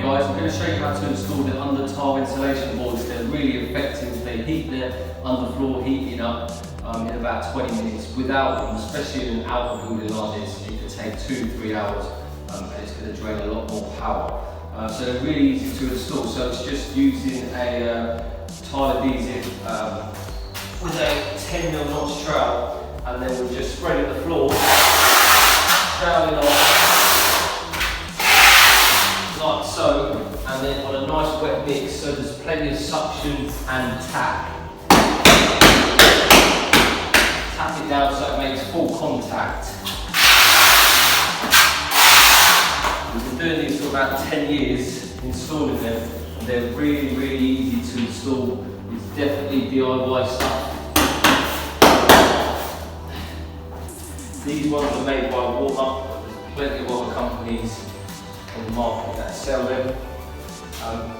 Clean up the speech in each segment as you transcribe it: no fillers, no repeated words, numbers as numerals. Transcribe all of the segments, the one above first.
Okay guys, I'm going to show you how to install the under tile insulation boards. They're really effective. They heat the underfloor heating up in about 20 minutes. Without them, especially in an outer building like this, it could take 2-3 hours and it's going to drain a lot more power. So they're really easy to install. So it's just using a tile adhesive with a 10mm notch trowel, and then we'll just spread it on the floor, troweling off like so, and then on a nice wet mix, so there's plenty of suction and tap. Tap it down so it makes full contact. We've been doing these for about 10 years, installing them, and they're really, really easy to install. It's definitely DIY stuff. These ones are made by Water, but there's plenty of other companies on the market that sell them.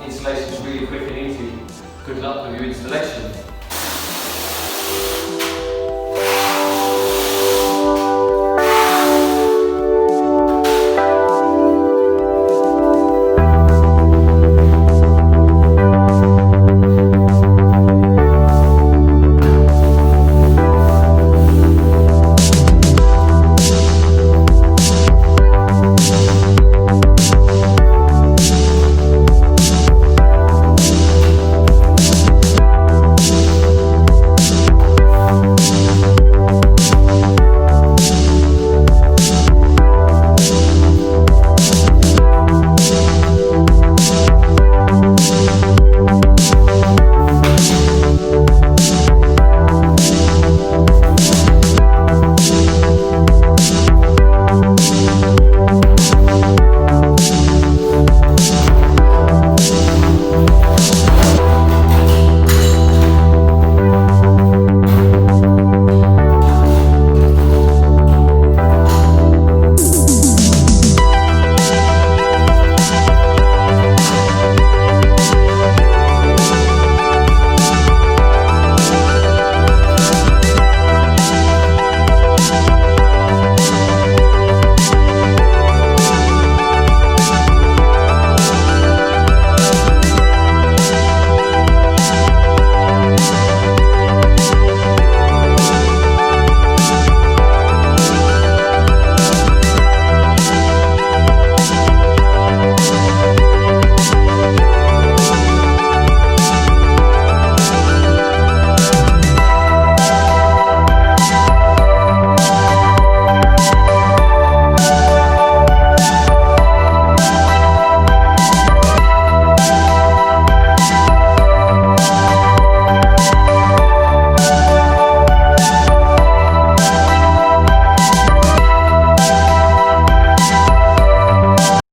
Installation is really quick and easy. Good luck with your installation.